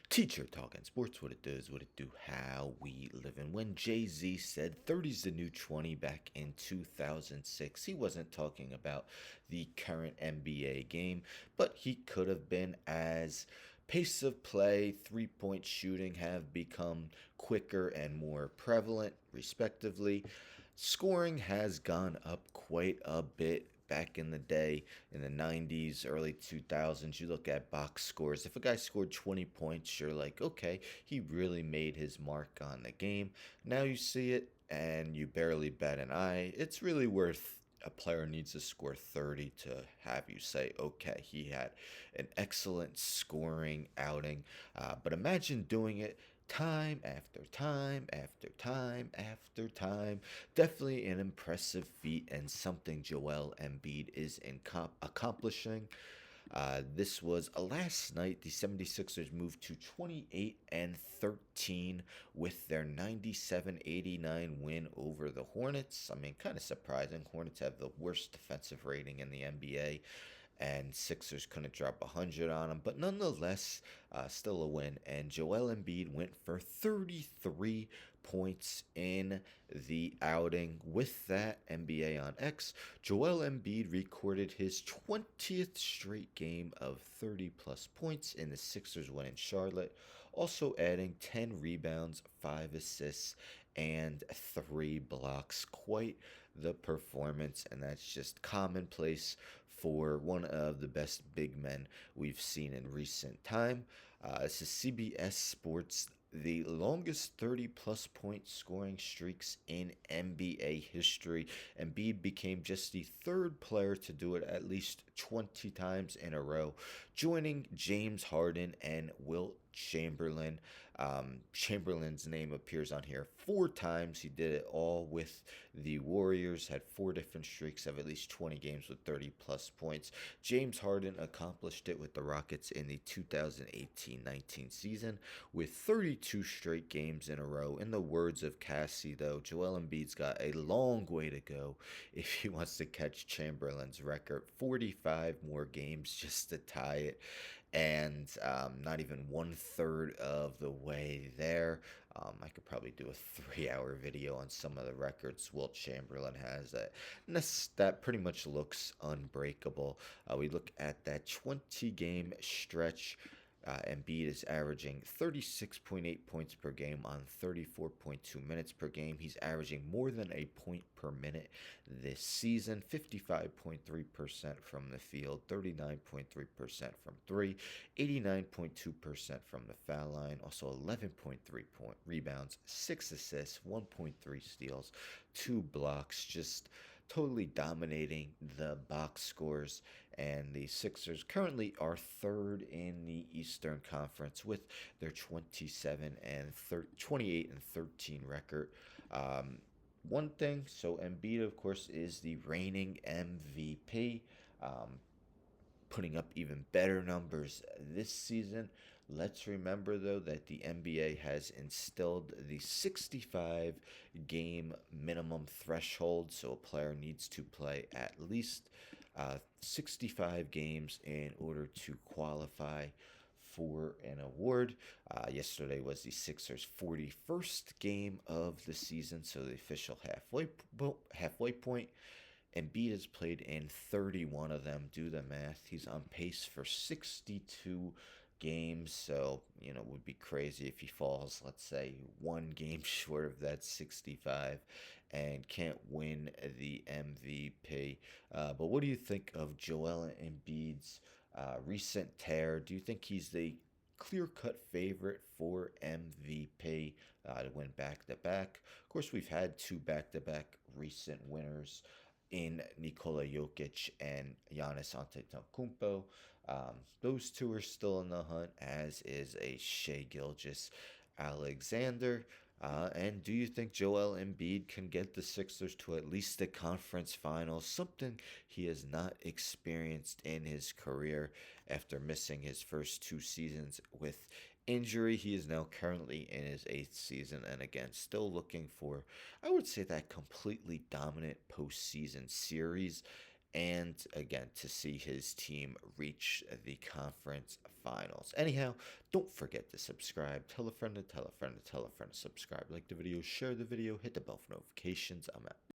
Teacher talking sports, what it does, what it do, how we live. And when Jay-Z said 30's the new 20 back in 2006, he wasn't talking about the current NBA game, but he could have been, as pace of play, three-point shooting have become quicker and more prevalent, respectively. Scoring has gone up quite a bit back in the day in the 90s, early 2000s. You look at box scores. If a guy scored 20 points, you're like, okay, he really made his mark on the game. Now you see it and you barely bat an eye. It's really worth a player needs to score 30 to have you say, okay, he had an excellent scoring outing. But imagine doing it time after time after time after time. Definitely an impressive feat and something Joel Embiid is accomplishing. This was last night. The 76ers moved to 28-13 with their 97-89 win over the Hornets. I mean, kind of surprising. Hornets have the worst defensive rating in the NBA, and Sixers couldn't drop 100 on them, but nonetheless, still a win. And Joel Embiid went for 33 points in the outing. With that, NBA on X, Joel Embiid recorded his 20th straight game of 30 plus points in the Sixers win in Charlotte, also adding 10 rebounds, 5 assists, and 3 blocks. Quite the performance, and that's just commonplace for one of the best big men we've seen in recent time. This is CBS Sports. The longest 30 plus point scoring streaks in NBA history. Embiid became just the third player to do it at least 20 times in a row, joining James Harden and Wilt Chamberlain. Chamberlain's name appears on here 4 times. He did it all with the Warriors, had 4 different streaks of at least 20 games with 30 plus points. James Harden accomplished it with the Rockets in the 2018-19 season with 32 straight games in a row. In the words of Cassie, though, Joel Embiid's got a long way to go if he wants to catch Chamberlain's record. 45 more games just to tie it, and not even 1/3 of the way there. I could probably do a 3-hour video on some of the records Wilt Chamberlain has that pretty much looks unbreakable. We look at that 20-game stretch. Embiid is averaging 36.8 points per game on 34.2 minutes per game. He's averaging more than a point per minute this season. 55.3% from the field, 39.3% from three, 89.2% from the foul line. Also 11.3 point rebounds, 6 assists, 1.3 steals, 2 blocks. Just totally dominating the box scores, and the Sixers currently are third in the Eastern Conference with their 28 and 13 record. One thing, so Embiid, of course, is the reigning MVP, putting up even better numbers this season. Let's remember, though, that the NBA has instilled the 65 game minimum threshold, so a player needs to play at least 65 games in order to qualify for an award. Yesterday was the Sixers' 41st game of the season, so the official halfway point. Embiid has played in 31 of them. Do the math. He's on pace for 62 games, so it would be crazy if he falls, let's say, 1 game short of that 65 and can't win the MVP. But what do you think of Joel Embiid's recent tear? Do you think he's the clear-cut favorite for MVP to win back-to-back? Of course, we've had 2 back-to-back recent winners in Nikola Jokic and Giannis Antetokounmpo. Those 2 are still in the hunt, as is a Shai Gilgeous-Alexander. And do you think Joel Embiid can get the Sixers to at least the conference finals, something he has not experienced in his career after missing his first 2 seasons with injury? He is now currently in his 8th season, and again, still looking for, I would say, that completely dominant postseason series. and again to see his team reach the conference finals. Anyhow, don't forget to subscribe. Tell a friend to tell a friend to tell a friend to subscribe. Like the video, share the video, hit the bell for notifications. I'm out.